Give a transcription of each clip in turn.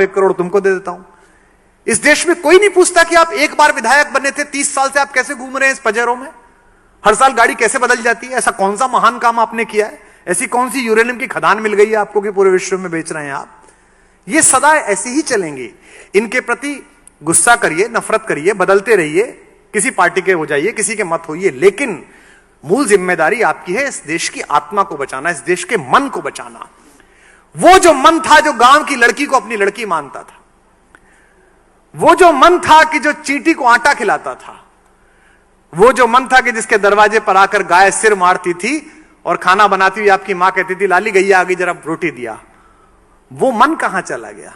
1 करोड़ तुमको दे देता हूं। इस देश में कोई नहीं पूछता कि आप एक बार विधायक बने थे, 30 साल से आप कैसे घूम रहे हैं इस पजेरों में, हर साल गाड़ी कैसे बदल जाती है, ऐसा कौन सा महान काम आपने किया है, ऐसी कौन सी यूरेनियम की खदान मिल गई है आपको कि पूरे विश्व में बेच रहे हैं आप। ये सदा ऐसे ही चलेंगे। इनके प्रति गुस्सा करिए, नफरत करिए, बदलते रहिए, किसी पार्टी के हो जाइए, किसी के मत होइए, लेकिन मूल जिम्मेदारी आपकी है इस देश की आत्मा को बचाना, इस देश के मन को बचाना। वो जो मन था जो गांव की लड़की को अपनी लड़की मानता था, वो जो मन था कि जो चींटी को आटा खिलाता था, वो जो मन था कि जिसके दरवाजे पर आकर गाय सिर मारती थी और खाना बनाती हुई आपकी मां कहती थी लाली गैया आ गई जरा रोटी दिया, वो मन कहां चला गया।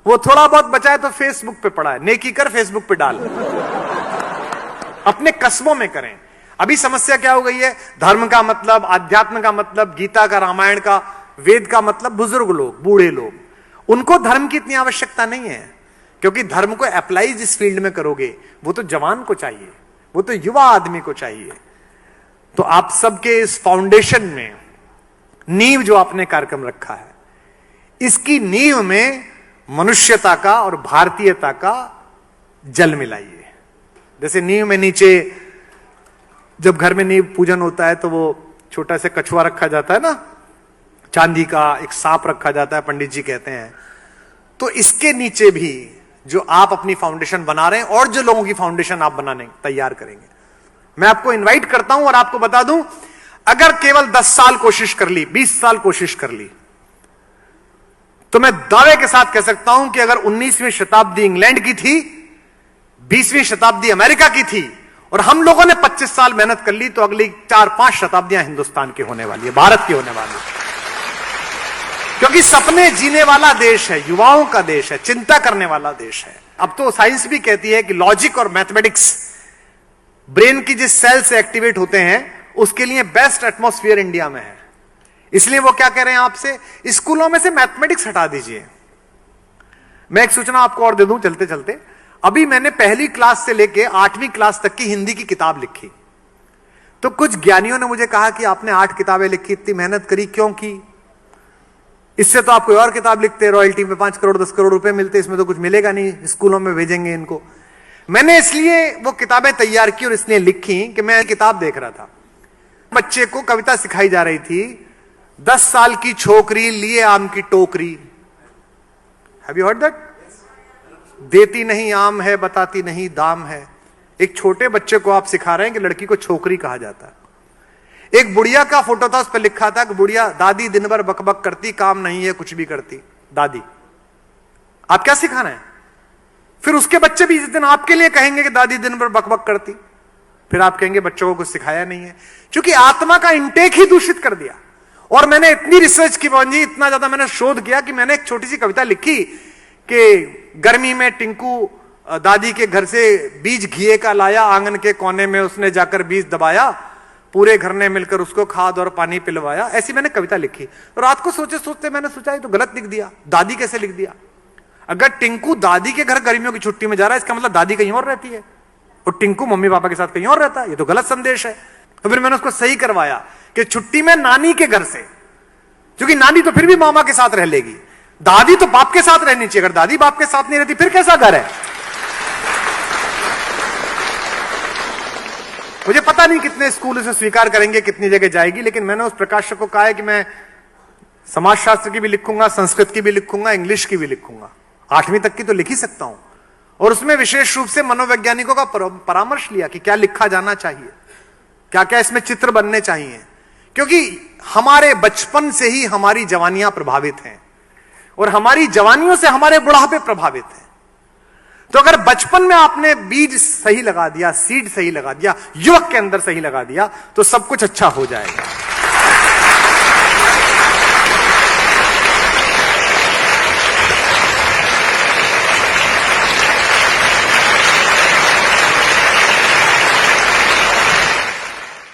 वो थोड़ा बहुत बचा है तो फेसबुक पे पड़ा है, नेकी कर फेसबुक पे डाल, अपने कस्बों में करें। अभी समस्या क्या हो गई है, धर्म का मतलब, आध्यात्म का मतलब, गीता का, रामायण का, वेद का मतलब बुजुर्ग लोग, बूढ़े लोग, उनको धर्म की इतनी आवश्यकता नहीं है, क्योंकि धर्म को अप्लाई जिस फील्ड में करोगे वो तो जवान को चाहिए, वो तो युवा आदमी को चाहिए। तो आप सबके इस फाउंडेशन में नींव जो आपने कार्यक्रम रखा है, इसकी नींव में मनुष्यता का और भारतीयता का जल मिलाइए। जैसे नींव में नीचे जब घर में नींव पूजन होता है तो वो छोटा सा कछुआ रखा जाता है ना, चांदी का, एक सांप रखा जाता है, पंडित जी कहते हैं। तो इसके नीचे भी जो आप अपनी फाउंडेशन बना रहे हैं और जो लोगों की फाउंडेशन आप बनाने तैयार करेंगे, मैं आपको इनवाइट करता हूं और आपको बता दूं, अगर केवल 10 साल कोशिश कर ली, 20 साल कोशिश कर ली, तो मैं दावे के साथ कह सकता हूं कि अगर 19वीं शताब्दी इंग्लैंड की थी, 20वीं शताब्दी अमेरिका की थी और हम लोगों ने 25 साल मेहनत कर ली, तो अगली 4-5 शताब्दियां हिंदुस्तान की होने वाली है, भारत की होने वाली है। क्योंकि सपने जीने वाला देश है, युवाओं का देश है, चिंता करने वाला देश है। अब तो साइंस भी कहती है कि लॉजिक और मैथमेटिक्स ब्रेन की जिस सेल से एक्टिवेट होते हैं उसके लिए बेस्ट एटमॉस्फेयर इंडिया में है। इसलिए वो क्या कह रहे हैं आपसे, स्कूलों में से मैथमेटिक्स हटा दीजिए। मैं एक सूचना आपको और दे दूं चलते चलते, अभी मैंने पहली क्लास से लेके 8वीं क्लास तक की हिंदी की किताब लिखी, तो कुछ ज्ञानियों ने मुझे कहा कि आपने 8 किताबें लिखी, इतनी मेहनत करी क्यों की, इससे तो आप कोई और किताब लिखते, रॉयल्टी में 5 करोड़ 10 करोड़ रुपए मिलते, इसमें तो कुछ मिलेगा नहीं, स्कूलों में भेजेंगे इनको। मैंने इसलिए वो किताबें तैयार की और इसलिए लिखी कि मैं किताब देख रहा था, बच्चे को कविता सिखाई जा रही थी, 10 साल की छोकरी लिए आम की टोकरी। Have you heard that? देती नहीं आम है, बताती नहीं दाम है। एक छोटे बच्चे को आप सिखा रहे हैं कि लड़की को छोकरी कहा जाता है। एक बुढ़िया का फोटो था, उस पर लिखा था कि बुढ़िया दादी दिन भर बकबक करती, काम नहीं है कुछ भी करती दादी। आप क्या सिखा रहे हैं? फिर उसके बच्चे भी इस दिन आपके लिए कहेंगे कि दादी दिन भर बकबक करती, फिर आप कहेंगे बच्चों को कुछ सिखाया नहीं है, क्योंकि आत्मा का इंटेक ही दूषित कर दिया। और मैंने इतनी रिसर्च की जी, इतना ज्यादा मैंने शोध किया कि मैंने एक छोटी सी कविता लिखी कि गर्मी में टिंकू दादी के घर से बीज घिए का लाया, आंगन के कोने में उसने जाकर बीज दबाया, पूरे घर ने मिलकर उसको खाद और पानी पिलवाया। ऐसी मैंने कविता लिखी। और रात को सोचे सोचते मैंने सोचा ये तो गलत लिख दिया, दादी कैसे लिख दिया। अगर टिंकू दादी के घर गर्मियों की छुट्टी में जा रहा है, इसका मतलब दादी कहीं और रहती है और टिंकू मम्मी पापा के साथ कहीं और रहता है, ये तो गलत संदेश है। तो फिर मैंने उसको सही करवाया कि छुट्टी में नानी के घर से, क्योंकि नानी तो फिर भी मामा के साथ रह लेगी, दादी तो बाप के साथ रहनी चाहिए। अगर दादी बाप के साथ नहीं रहती फिर कैसा घर है। मुझे पता नहीं कितने स्कूल इसे स्वीकार करेंगे, कितनी जगह जाएगी, लेकिन मैंने उस प्रकाशक को कहा है कि मैं समाजशास्त्र की भी लिखूंगा, संस्कृत की भी लिखूंगा, इंग्लिश की भी लिखूंगा, 8वीं तक की तो लिख ही सकता हूं। और उसमें विशेष रूप से मनोवैज्ञानिकों का परामर्श लिया कि क्या लिखा जाना चाहिए, क्या क्या इसमें चित्र बनने चाहिए, क्योंकि हमारे बचपन से ही हमारी जवानियां प्रभावित हैं और हमारी जवानियों से हमारे बुढ़ापे प्रभावित हैं। तो अगर बचपन में आपने बीज सही लगा दिया, सीड सही लगा दिया, युवक के अंदर सही लगा दिया, तो सब कुछ अच्छा हो जाएगा।